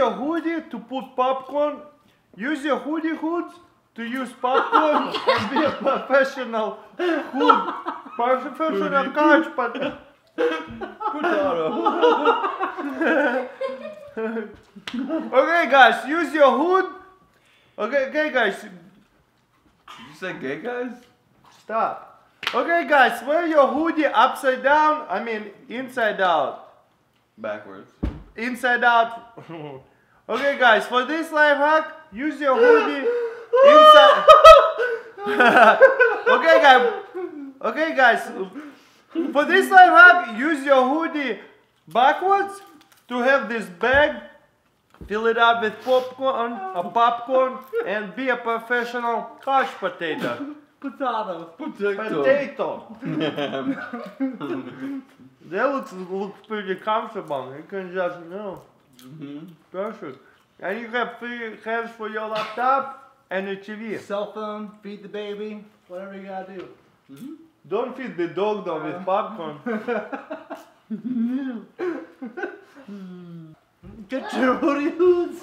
your hoodie to put popcorn. Use your hoodie hoods to use popcorn and be a professional hood. Professional couch potato. Okay guys, use your hood. Okay guys. Did you say gay guys? Stop. Okay guys, wear your hoodie upside down. I mean inside out. Backwards. Inside out. Okay guys, for this life hack, use your hoodie inside. Okay guys. For this life hack, use your hoodie backwards to have this bag. Fill it up with popcorn, and be a professional couch potato. Potato. Potato. That looks pretty comfortable. You can just, perfect. And you have 3 hands for your laptop and a TV. Cell phone, feed the baby, whatever you gotta do. Don't feed the dog though with popcorn. Get your hoodie hoods.